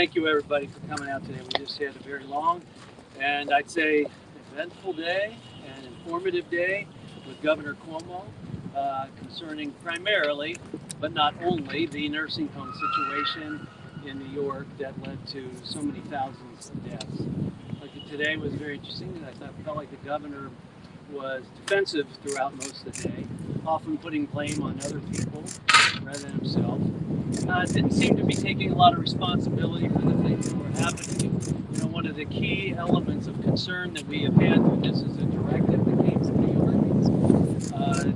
thank you everybody for coming out today. We just had a very long and I'd say eventful day and informative day with Governor Cuomo concerning primarily, but not only, the nursing home situation in New York that led to so many thousands of deaths. Like today was very interesting, and I felt like the governor was defensive throughout most of the day, often putting blame on other people rather than himself. Didn't seem to be taking a lot of responsibility for the things that were happening. You know, one of the key elements of concern that we have had through this is a directive that came from New York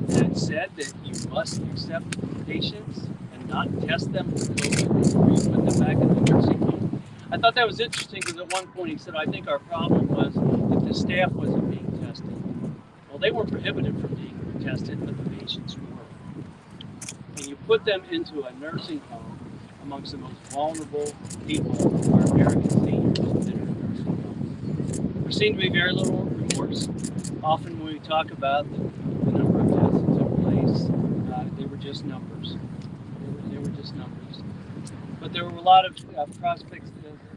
that said that you must accept patients and not test them for COVID before you put them back in the nursing home. I thought that was interesting because at one point he said, I think our problem was that the staff wasn't being tested. Well, they were prohibited from being tested, but the patients were. And you put them into a nursing home amongst the most vulnerable people who are American seniors that are in nursing homes. There seemed to be very little remorse. Often when we talk about the number of deaths that took place, they were just numbers. They were just numbers. But there were a lot of prospects,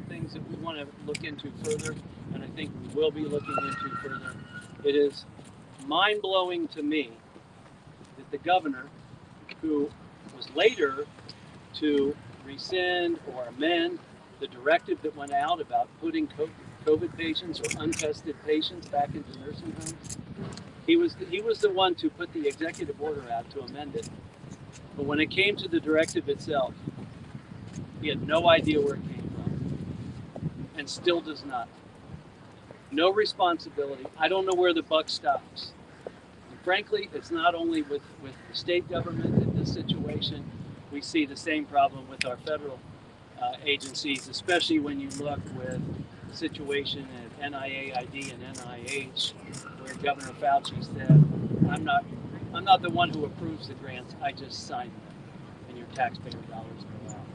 things that we want to look into further, and I think we will be looking into further. It is mind-blowing to me that the governor, who was later to rescind or amend the directive that went out about putting COVID patients or untested patients back into nursing homes, he was the one to put the executive order out to amend it. But when it came to the directive itself, he had no idea where it came from, and still does not. No responsibility. I don't know where the buck stops. And frankly, it's not only with the state government in this situation. We see the same problem with our federal agencies, especially when you look with the situation at NIAID and NIH, where Governor Fauci said, I'm not the one who approves the grants, I just sign them, and your taxpayer dollars go out.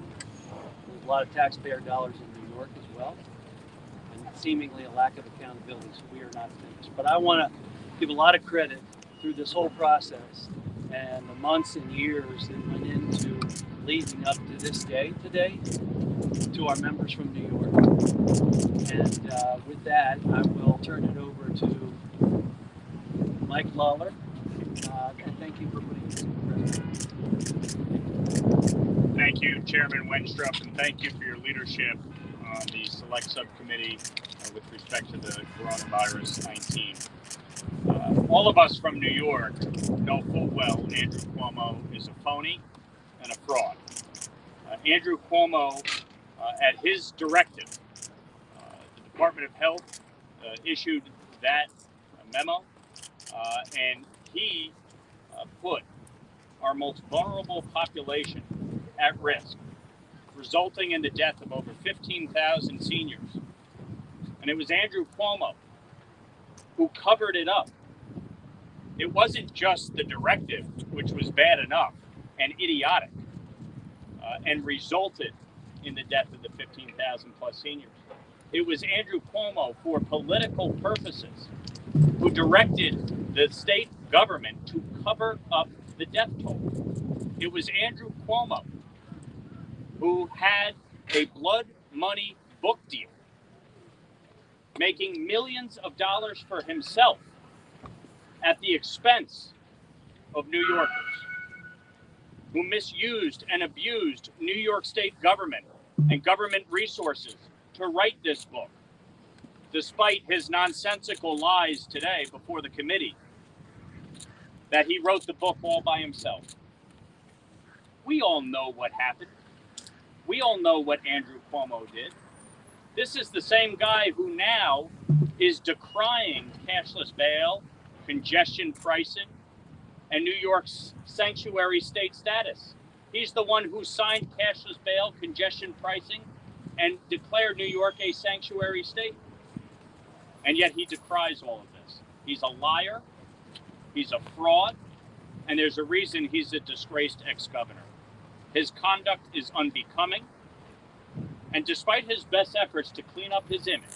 There's a lot of taxpayer dollars in New York as well, and seemingly a lack of accountability, so we are not finished. But I want to give a lot of credit through this whole process and the months and years that went into leading up to this day today to our members from New York. And with that, I will turn it over to Mike Lawler. And thank you for putting this in the Thank you, Chairman Wenstrup, and thank you for your leadership on the select subcommittee with respect to the coronavirus 19. All of us from New York know full well Andrew Cuomo is a phony and a fraud. Andrew Cuomo, at his directive, the Department of Health issued that memo, and he put our most vulnerable population at risk, resulting in the death of over 15,000 seniors. And it was Andrew Cuomo who covered it up. It wasn't just the directive, which was bad enough and idiotic, and resulted in the death of the 15,000 plus seniors. It was Andrew Cuomo, for political purposes, who directed the state government to cover up the death toll. It was Andrew Cuomo who had a blood money book deal, making millions of dollars for himself at the expense of New Yorkers, who misused and abused New York State government and government resources to write this book, despite his nonsensical lies today before the committee that he wrote the book all by himself. We all know what happened. We all know what Andrew Cuomo did. This is the same guy who now is decrying cashless bail, congestion pricing, and New York's sanctuary state status. He's the one who signed cashless bail, congestion pricing, and declared New York a sanctuary state. And yet he decries all of this. He's a liar, he's a fraud, and there's a reason he's a disgraced ex-governor. His conduct is unbecoming, and despite his best efforts to clean up his image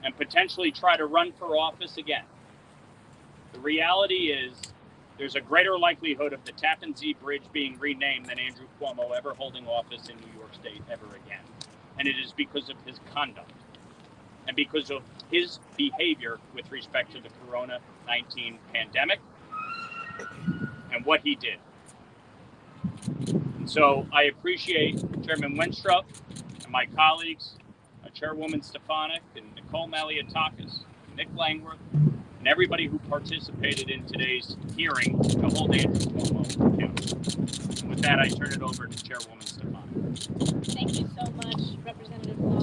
and potentially try to run for office again, the reality is there's a greater likelihood of the Tappan Zee Bridge being renamed than Andrew Cuomo ever holding office in New York State ever again. and it is because of his conduct and because of his behavior with respect to the Corona-19 pandemic and what he did. And so I appreciate Chairman Wenstrup and my colleagues, Chairwoman Stefanik and Nicole Maliotakis, Nick Langworth, and everybody who participated in today's hearing to hold Andrew Cuomo accountable. And with that, I turn it over to Chairwoman Stefanik. Thank you so much, Representative Lawler.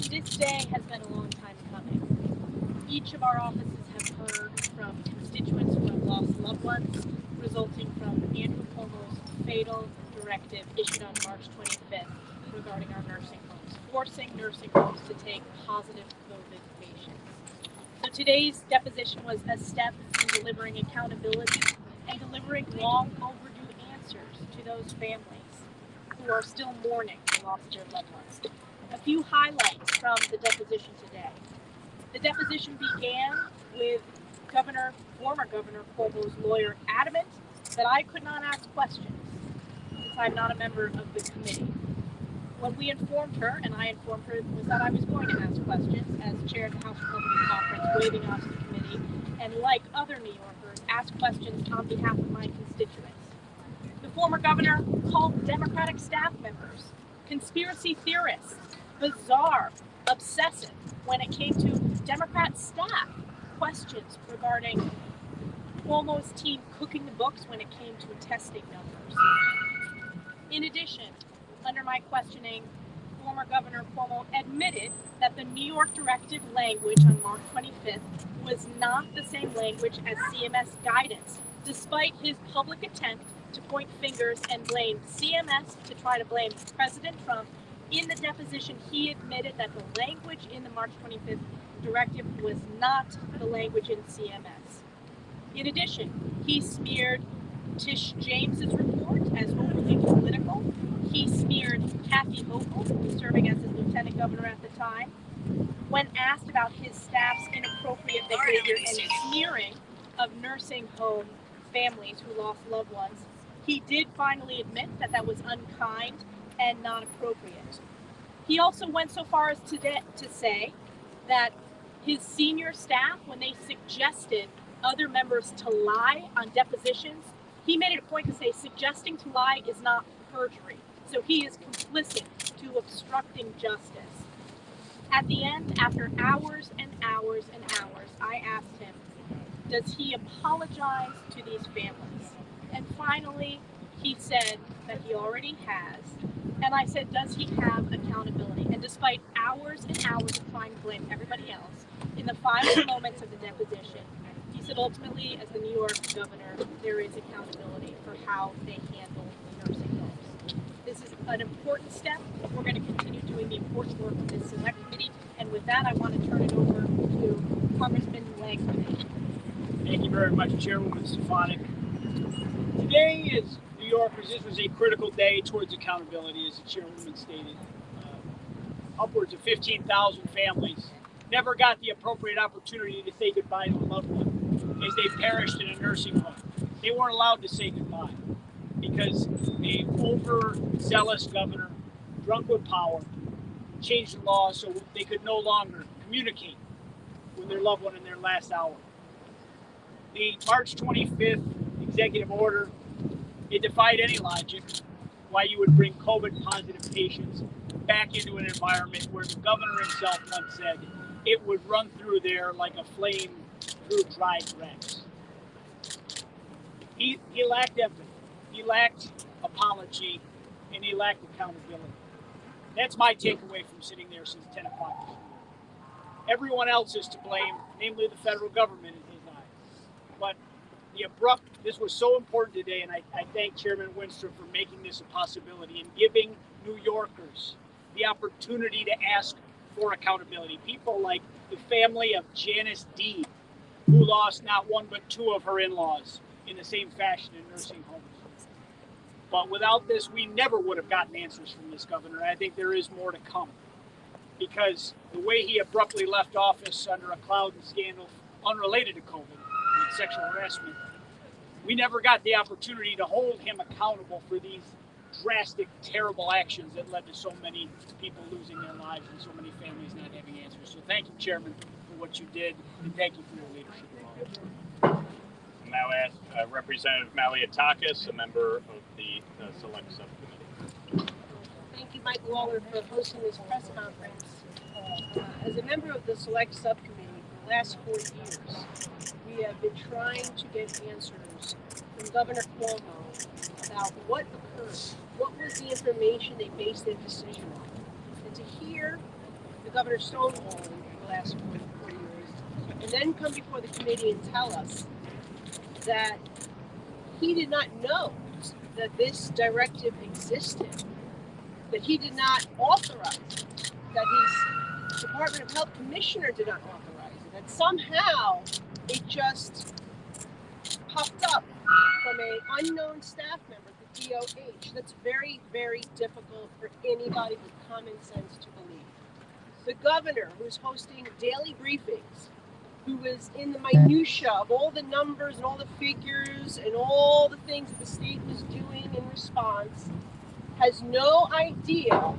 This day has been a long time coming. Each of our offices have heard from constituents who have lost loved ones resulting from Andrew Cuomo's fatal directive issued on March 25th regarding our nursing homes, forcing nursing homes to take positive COVID patients. So today's deposition was a step in delivering accountability and delivering long overdue answers to those families who are still mourning the loss of their loved ones. A few highlights from the deposition today. The deposition began with former Governor Cuomo's lawyer adamant that I could not ask questions since I'm not a member of the committee. What we informed her, and I informed her, was that I was going to ask questions as chair of the House Republican Conference, waving off the committee, and like other New Yorkers, ask questions on behalf of my constituents. The former governor called Democratic staff members conspiracy theorists, bizarre, obsessive when it came to Democrat staff questions regarding Cuomo's team cooking the books when it came to testing numbers. In addition, under my questioning, former Governor Cuomo admitted that the New York directive language on March 25th was not the same language as CMS guidance, despite his public attempt to point fingers and blame CMS to try to blame President Trump. In the deposition, he admitted that the language in the March 25th directive was not the language in CMS. In addition, he smeared Tish James's report as overly political. He smeared Kathy Hochul, who was serving as his lieutenant governor at the time, when asked about his staff's inappropriate behavior and smearing of nursing home families who lost loved ones. He did finally admit that that was unkind and not appropriate. He also went so far as to say that his senior staff, when they suggested other members to lie on depositions, he made it a point to say suggesting to lie is not perjury. So he is complicit to obstructing justice. At the end, after hours and hours and hours, I asked him, does he apologize to these families? And finally, he said that he already has. And I said, does he have accountability? And despite hours and hours of trying to blame everybody else, in the final moments of the deposition, he said ultimately, as the New York governor, there is accountability for how they handle nursing homes. This is an important step. We're going to continue doing the important work of this select committee. And with that, I want to turn it over to Congressman Langworth. Thank you very much, Chairwoman Stefanik. Today, as New Yorkers, this was a critical day towards accountability, as the Chairwoman stated. Upwards of 15,000 families never got the appropriate opportunity to say goodbye to a loved one as they perished in a nursing home. They weren't allowed to say goodbye because the overzealous governor, drunk with power, changed the law so they could no longer communicate with their loved one in their last hour. The March 25th executive order, it defied any logic why you would bring COVID positive patients back into an environment where the governor himself once said it would run through there like a flame through dry grass. He lacked empathy, he lacked apology, and he lacked accountability. That's my takeaway from sitting there since 10 o'clock this morning. Everyone else is to blame, namely the federal government in his eyes. But this was so important today, and I thank Chairman Wenstrup for making this a possibility and giving New Yorkers the opportunity to ask for accountability. People like the family of Janice D., who lost not one but two of her in-laws in the same fashion in nursing homes. But without this, we never would have gotten answers from this governor. I think there is more to come, because the way he abruptly left office under a cloud and scandal unrelated to COVID, sexual harassment, we never got the opportunity to hold him accountable for these drastic, terrible actions that led to so many people losing their lives and so many families not having answers. So thank you, Chairman, for what you did, and thank you for your leadership. I'll now ask Representative Malliotakis, a member of the Select Subcommittee. Thank you, Mike Lawler, for hosting this press conference. As a member of the Select Subcommittee for the last 4 years, we have been trying to get answers from Governor Cuomo about what occurred, what was the information they based their decision on. And to hear the governor stonewalling for the last 4 years, and then come before the committee and tell us that he did not know that this directive existed, that he did not authorize it, that his Department of Health commissioner did not authorize it, that somehow it just popped up from an unknown staff member at the DOH. That's very, very difficult for anybody with common sense to believe. The governor, who's hosting daily briefings, who was in the minutia of all the numbers and all the figures and all the things that the state was doing in response, has no idea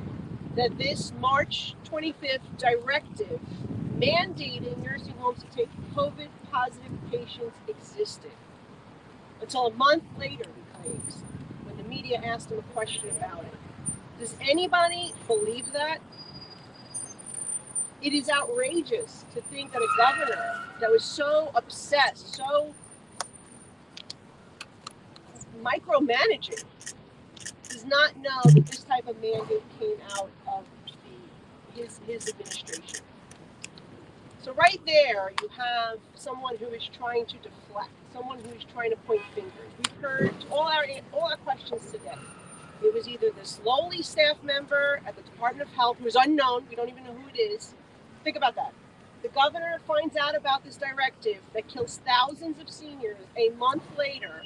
that this March 25th directive mandating nursing homes to take COVID positive patients existed. Until a month later, he claims, when the media asked him a question about it. Does anybody believe that? It is outrageous to think that a governor that was so obsessed, so micromanaging, does not know that this type of mandate came out of his administration. So right there, you have someone who is trying to deflect, someone who is trying to point fingers. We've heard all our questions today. It was either this lowly staff member at the Department of Health who is unknown, we don't even know who it is. Think about that. The governor finds out about this directive that kills thousands of seniors a month later,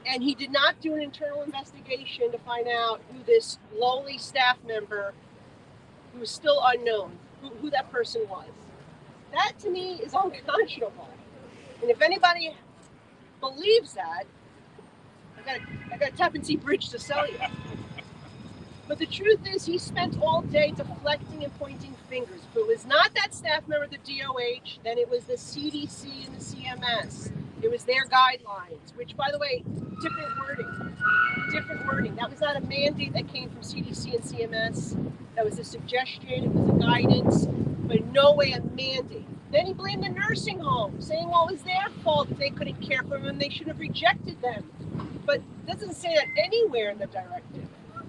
and he did not do an internal investigation to find out who this lowly staff member, who is still unknown, who that person was. That to me is unconscionable. And if anybody believes that, I got a Tappan Zee Bridge to sell you. But the truth is, he spent all day deflecting and pointing fingers. If it was not that staff member at the DOH, then it was the CDC and the CMS. It was their guidelines, which, by the way, different wording. That was not a mandate that came from CDC and CMS. That was a suggestion, it was a guidance, but in no way a mandate. Then he blamed the nursing home, saying, well, it was their fault that they couldn't care for them and they should have rejected them. But it doesn't say that anywhere in the directive,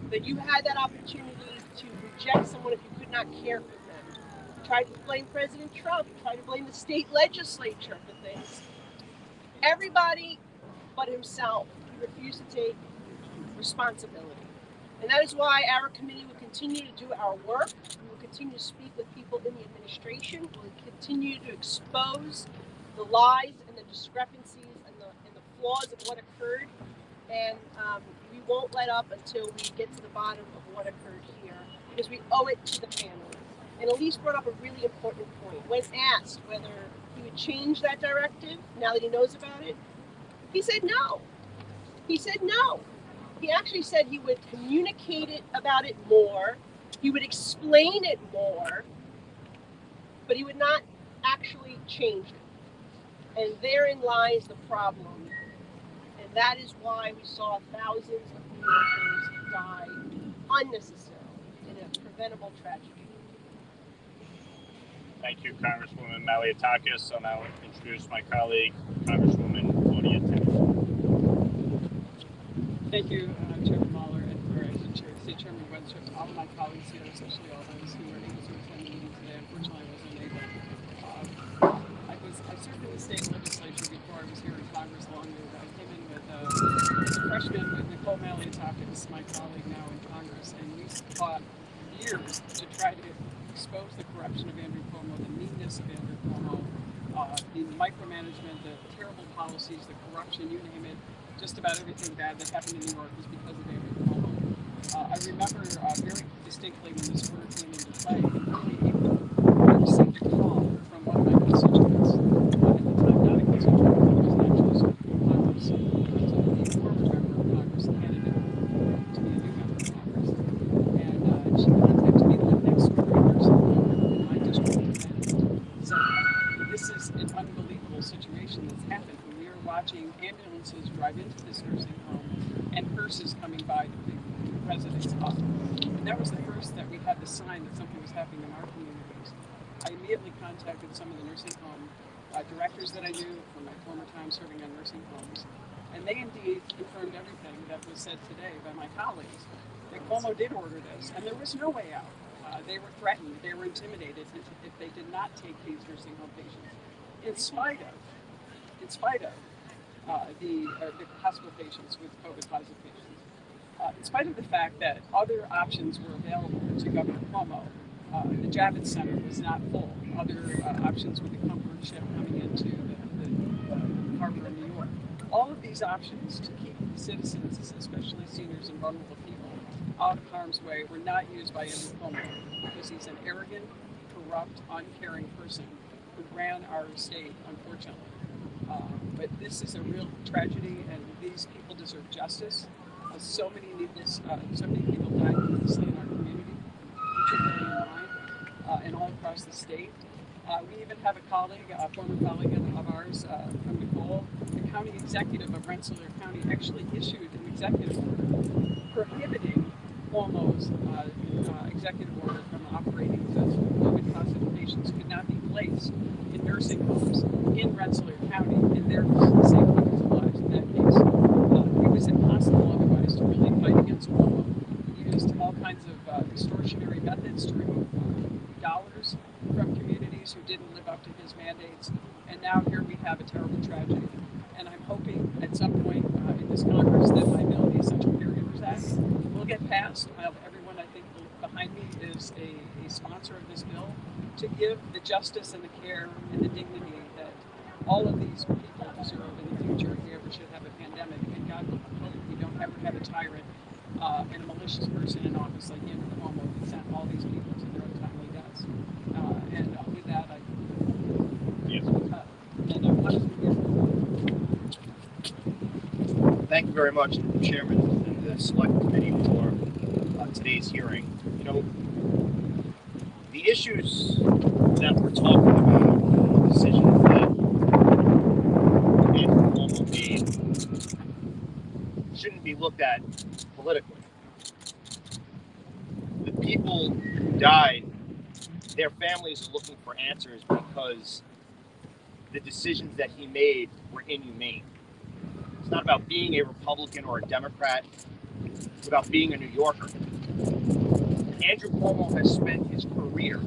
that you had that opportunity to reject someone if you could not care for them. Tried to blame President Trump, tried to blame the state legislature for things. Everybody but himself refused to take responsibility. And that is why our committee will continue to do our work. We will continue to speak with people in the administration. We will continue to expose the lies and the discrepancies and the flaws of what occurred. And we won't let up until we get to the bottom of what occurred here, because we owe it to the family. And Elise brought up a really important point. When asked whether he would change that directive now that he knows about it, he said no. He said no. He actually said he would communicate about it more, he would explain it more, but he would not actually change it. And therein lies the problem. And that is why we saw thousands of New Yorkers die unnecessarily in a preventable tragedy. Thank you, Congresswoman Malliotakis. I'll now introduce my colleague, Congresswoman Claudia Tenney. Thank you, Chairman Lawler, and State Chairman Wenstrup, all of my colleagues here, especially all those who were able to attend the meeting today. Unfortunately, I wasn't able. I served in the state legislature before I was here in Congress longer. I came in with a freshman with Nicole Malliotakis, my colleague now in Congress, and we fought years to try to expose the corruption of Andrew Cuomo, the meanness of Andrew Cuomo, the micromanagement, the terrible policies, the corruption, you name it. Just about everything bad that happened in New York was because of Andrew Cuomo. I remember very distinctly when this order came into play in early April, I received a call from one of my constituents, at the time not a constituent, but was actually serving in Congress, was a former member of Congress candidate to be a new member. sign that something was happening in our communities, I immediately contacted some of the nursing home directors that I knew from my former time serving on nursing homes. And they indeed confirmed everything that was said today by my colleagues, that Cuomo did order this, and there was no way out. They were threatened, they were intimidated if they did not take these nursing home patients, in spite of the hospital patients with COVID positive patients. In spite of the fact that other options were available to Governor Cuomo, the Javits Center was not full. Other options with the comfort ship coming into the harbor of New York. All of these options to keep citizens, especially seniors and vulnerable people, out of harm's way were not used by Andrew Cuomo because he's an arrogant, corrupt, uncaring person who ran our state, unfortunately. But this is a real tragedy, and these people deserve justice. So many people died needlessly in our community, which are bearing in mind, and all across the state. We even have a colleague, a former colleague of ours from Nicole, the county executive of Rensselaer County, actually issued an executive order prohibiting Cuomo's executive order from operating because COVID positive patients could not be placed in nursing homes in Rensselaer County, and therefore save hundreds of lives in that case. It was impossible otherwise to really fight against Cuomo. He used all kinds of extortionary methods to remove dollars from communities who didn't live up to his mandates, and now here we have a terrible tragedy. And I'm hoping at some point in this Congress that my bill, the Essential Caregivers Act, will get passed. Everyone, I think, behind me is a sponsor of this bill to give the justice and the care and the dignity that all of these people deserve in the future if we ever should have a pandemic. And God hope we don't ever have a tyrant and a malicious person in office like Andrew Cuomo who sent all these people to their untimely deaths. And with that, I Thank you very much, Chairman and the Select Committee, for today's hearing. You know, the issues that we're talking about, the decisions that Andrew Cuomo made, shouldn't be looked at politically. The people who died, their families are looking for answers because the decisions that he made were inhumane. It's not about being a Republican or a Democrat. It's about being a New Yorker. Andrew Cuomo has spent his career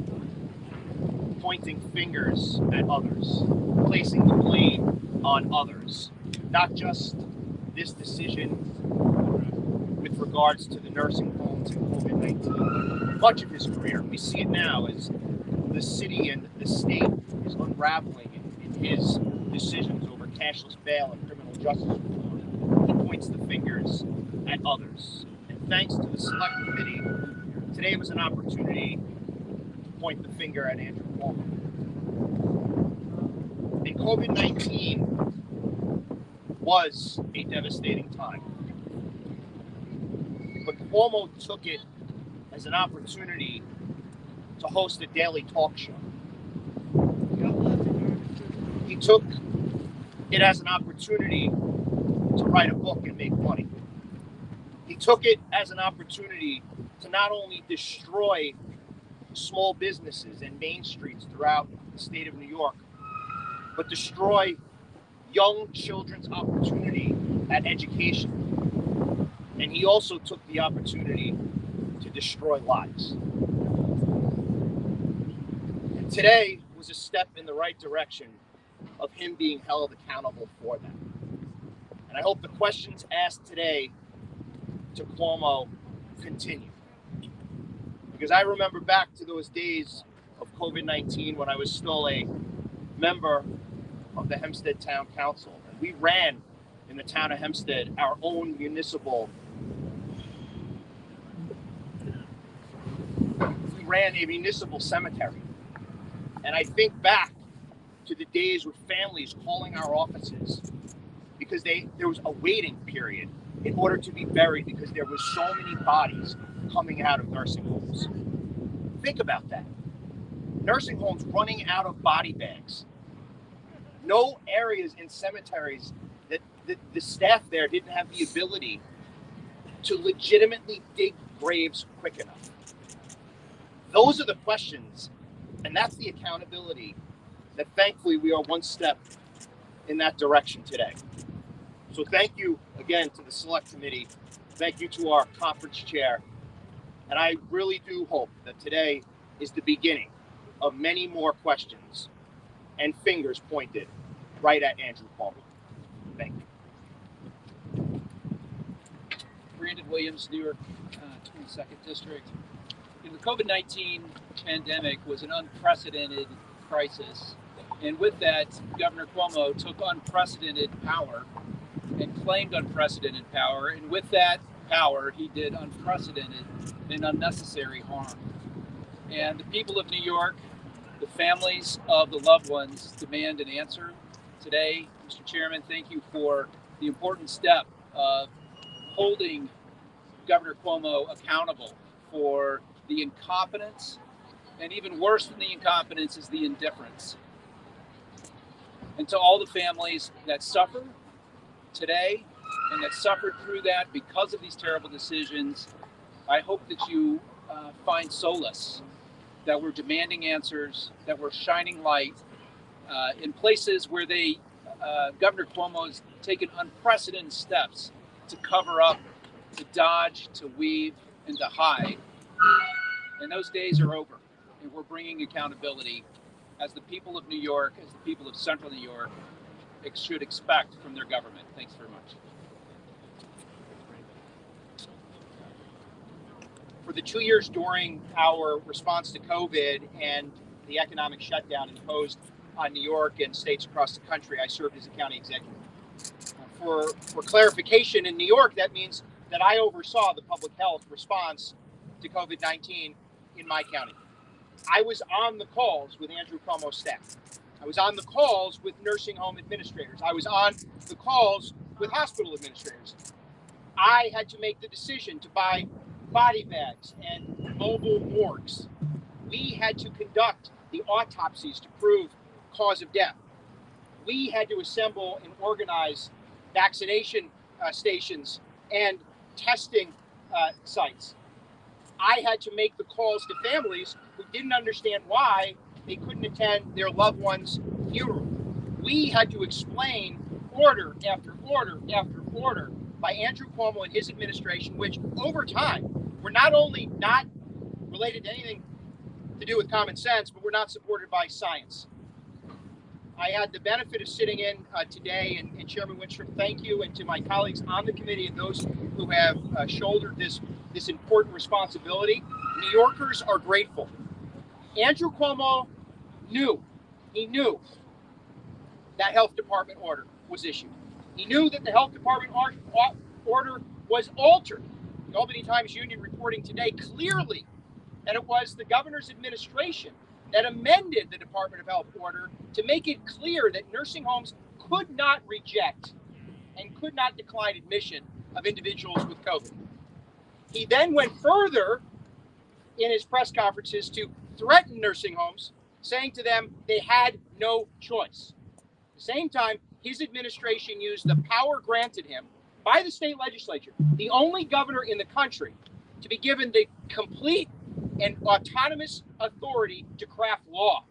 pointing fingers at others, placing the blame on others, not just this decision with regards to the nursing homes and COVID-19. Much of his career, we see it now as the city and the state is unraveling in his decisions over cashless bail and criminal justice reform. He points the fingers at others. And thanks to the Select Committee, today was an opportunity to point the finger at Andrew Cuomo. And COVID-19 was a devastating time. But Cuomo took it as an opportunity to host a daily talk show. He took it as an opportunity to write a book and make money. He took it as an opportunity to not only destroy small businesses and main streets throughout the state of New York, but destroy young children's opportunity at education. And he also took the opportunity to destroy lives. And today was a step in the right direction of him being held accountable for that. And I hope the questions asked today to Cuomo continue. Because I remember back to those days of COVID-19 when I was still a member of the Hempstead Town Council. And we ran in the town of Hempstead our own municipal. We ran a municipal cemetery. And I think back to the days with families calling our offices because there was a waiting period in order to be buried because there was so many bodies coming out of nursing homes. Think about that. Nursing homes running out of body bags. No areas in cemeteries that the staff there didn't have the ability to legitimately dig graves quick enough. Those are the questions, and that's the accountability that thankfully we are one step in that direction today. So thank you again to the select committee. Thank you to our conference chair. And I really do hope that today is the beginning of many more questions and fingers pointed right at Andrew Cuomo. Thank you. Brandon Williams, New York 22nd District. The COVID-19 pandemic was an unprecedented crisis. And with that, Governor Cuomo took unprecedented power and claimed unprecedented power. And with that power, he did unprecedented and unnecessary harm. And the people of New York, the families of the loved ones, demand an answer. Today, Mr. Chairman, thank you for the important step of holding Governor Cuomo accountable for the incompetence, and even worse than the incompetence is the indifference. And to all the families that suffer today and that suffered through that because of these terrible decisions, I hope that you find solace, that we're demanding answers, that we're shining light in places where Governor Cuomo has taken unprecedented steps to cover up, to dodge, to weave, and to hide. And those days are over, and we're bringing accountability as the people of New York, as the people of Central New York should expect from their government. Thanks very much. For the 2 years during our response to COVID and the economic shutdown imposed on New York and states across the country, I served as a county executive. For clarification, in New York, that means that I oversaw the public health response to COVID-19 in my county. I was on the calls with Andrew Cuomo's staff. I was on the calls with nursing home administrators. I was on the calls with hospital administrators. I had to make the decision to buy body bags and mobile morgues. We had to conduct the autopsies to prove cause of death. We had to assemble and organize vaccination stations and testing sites. I had to make the calls to families who didn't understand why they couldn't attend their loved one's funeral. We had to explain order after order after order by Andrew Cuomo and his administration, which over time were not only not related to anything to do with common sense, but were not supported by science. I had the benefit of sitting in today, and Chairman Winstrup, thank you, and to my colleagues on the committee and those who have shouldered this important responsibility. New Yorkers are grateful. Andrew Cuomo knew that health department order was issued. He knew that the health department order was altered. The Albany Times Union reporting today clearly that it was the governor's administration that amended the Department of Health order to make it clear that nursing homes could not reject and could not decline admission of individuals with COVID. He then went further in his press conferences to threaten nursing homes, saying to them they had no choice. At the same time, his administration used the power granted him by the state legislature, the only governor in the country to be given the complete and autonomous authority to craft law.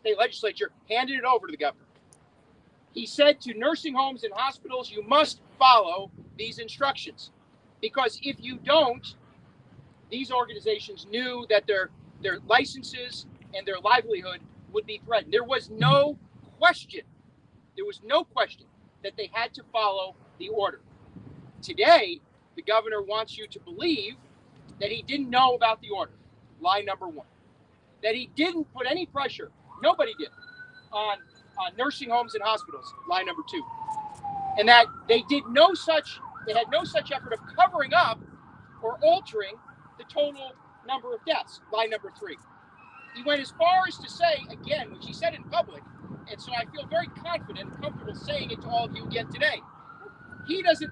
The state legislature handed it over to the governor. He said to nursing homes and hospitals, you must follow these instructions, because if you don't, these organizations knew that their licenses and their livelihood would be threatened. There was no question that they had to follow the order. Today, the governor wants you to believe that he didn't know about the order, lie number one. That he didn't put any pressure, nobody did, on nursing homes and hospitals, lie number two. And that they had no such effort of covering up or altering the total number of deaths, lie number three. He went as far as to say, again, which he said in public, and so I feel very confident and comfortable saying it to all of you again today. He doesn't,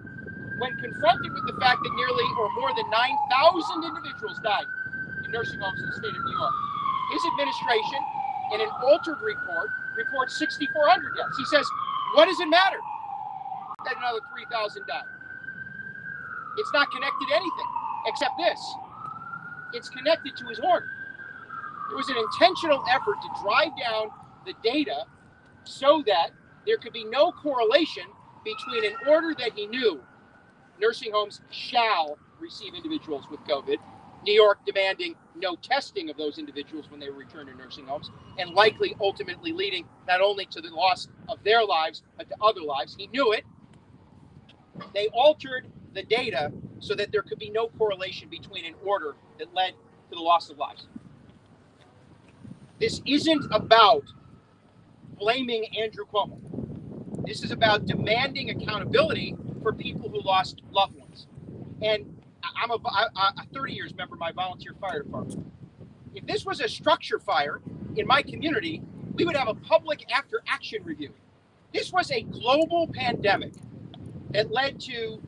when confronted with the fact that nearly or more than 9,000 individuals died in nursing homes in the state of New York, his administration, in an altered report, reports 6,400 deaths. He says, what does it matter that another 3,000 died? It's not connected to anything except this. It's connected to his order. There was an intentional effort to drive down the data so that there could be no correlation between an order that he knew nursing homes shall receive individuals with COVID, New York demanding no testing of those individuals when they return to nursing homes, and likely ultimately leading not only to the loss of their lives, but to other lives. He knew it. They altered the data so that there could be no correlation between an order that led to the loss of lives. This isn't about blaming Andrew Cuomo. This is about demanding accountability for people who lost loved ones. And I'm a 30 years member of my volunteer fire department. If this was a structure fire in my community, we would have a public after action review. This was a global pandemic that led to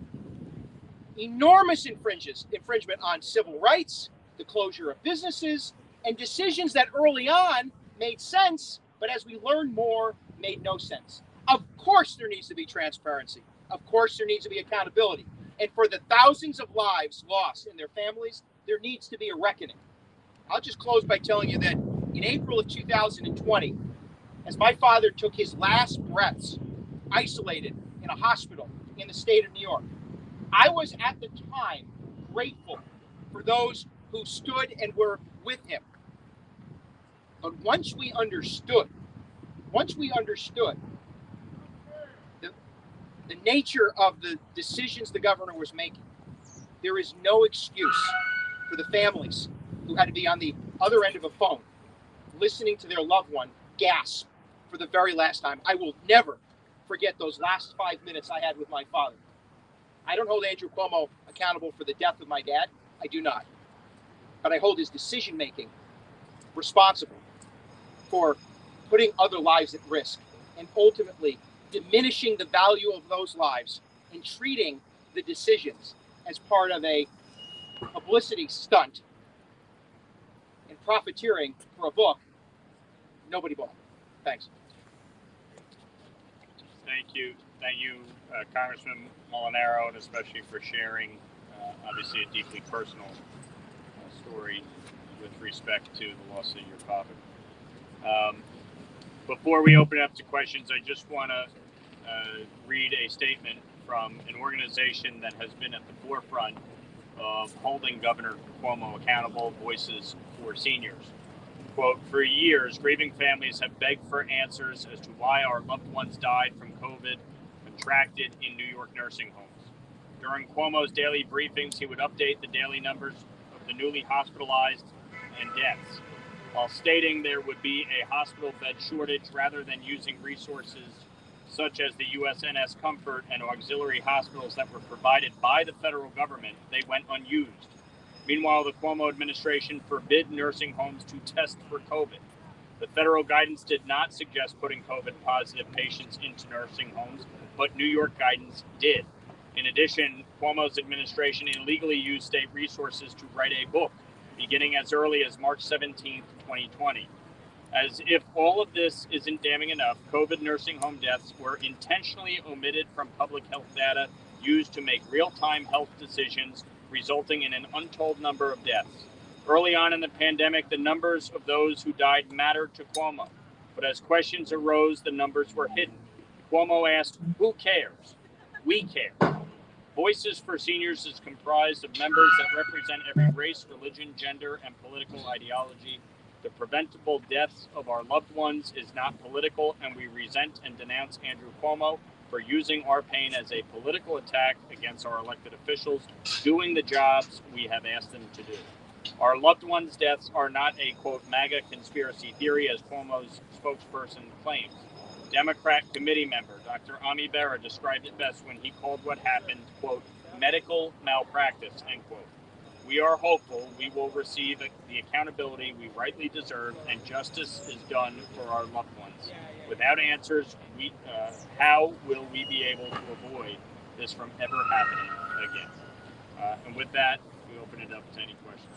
enormous infringement on civil rights, the closure of businesses, and decisions that early on made sense, but as we learned more, made no sense. Of course, there needs to be transparency. Of course, there needs to be accountability. And for the thousands of lives lost and their families, there needs to be a reckoning. I'll just close by telling you that in April of 2020, as my father took his last breaths, isolated in a hospital in the state of New York, I was at the time grateful for those who stood and were with him. But once we understood the nature of the decisions the governor was making, there is no excuse for the families who had to be on the other end of a phone listening to their loved one gasp for the very last time. I will never forget those last 5 minutes I had with my father. I don't hold Andrew Cuomo accountable for the death of my dad. I do not. But I hold his decision-making responsible for putting other lives at risk and ultimately diminishing the value of those lives and treating the decisions as part of a publicity stunt and profiteering for a book nobody bought. Thanks. Thank you, Congressman Molinaro, and especially for sharing, obviously, a deeply personal story with respect to the loss of your father. Before we open it up to questions, I just want to read a statement from an organization that has been at the forefront of holding Governor Cuomo accountable, Voices for Seniors. Quote, for years, grieving families have begged for answers as to why our loved ones died from COVID contracted in New York nursing homes. During Cuomo's daily briefings, he would update the daily numbers of the newly hospitalized and deaths, while stating there would be a hospital bed shortage rather than using resources such as the USNS Comfort and auxiliary hospitals that were provided by the federal government. They went unused. Meanwhile, the Cuomo administration forbid nursing homes to test for COVID. The federal guidance did not suggest putting COVID-positive patients into nursing homes, but New York guidance did. In addition, Cuomo's administration illegally used state resources to write a book, beginning as early as March 17, 2020. As if all of this isn't damning enough, COVID nursing home deaths were intentionally omitted from public health data used to make real-time health decisions, resulting in an untold number of deaths. Early on in the pandemic, the numbers of those who died mattered to Cuomo, but as questions arose, the numbers were hidden. Cuomo asked, who cares? We care. Voices for Seniors is comprised of members that represent every race, religion, gender, and political ideology. The preventable deaths of our loved ones is not political, and we resent and denounce Andrew Cuomo for using our pain as a political attack against our elected officials doing the jobs we have asked them to do. Our loved ones' deaths are not a, quote, MAGA conspiracy theory, as Cuomo's spokesperson claims. Democrat committee member Dr. Ami Bera described it best when he called what happened, quote, medical malpractice, end quote. We are hopeful we will receive the accountability we rightly deserve and justice is done for our loved ones. Without answers, how will we be able to avoid this from ever happening again? And with that, we open it up to any questions.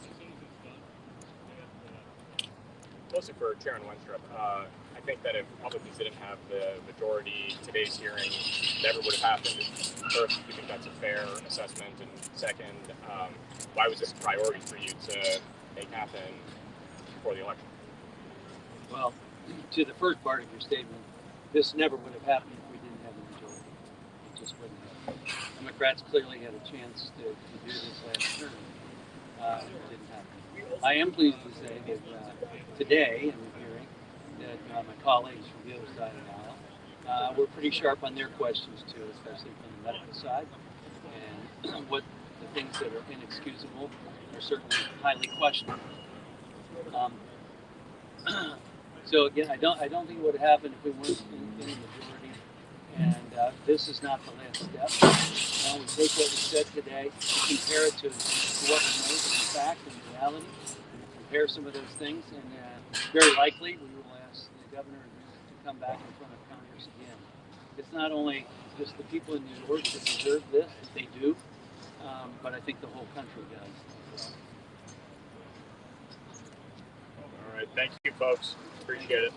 Mostly for Chairman Wenstrup. I think that if Republicans didn't have the majority, today's hearing never would have happened. First, we think that's a fair assessment. And second, why was this a priority for you to make happen before the election? Well, to the first part of your statement, this never would have happened if we didn't have a majority. It just wouldn't have. Democrats clearly had a chance to do this last term. It didn't happen. I am pleased to say that today in the hearing that my colleagues from the other side of the aisle were pretty sharp on their questions too, especially from the medical side. And what the things that are inexcusable are certainly highly questionable. So again, I don't think it would have happened if we weren't in the majority. And this is not the last step. We take what we said today, we compare it to what we know is in fact and reality, and we compare some of those things, and very likely we will ask the governor to come back in front of Congress again. It's not only just the people in New York that deserve this, they do, but I think the whole country does. All right, thank you, folks. Appreciate it.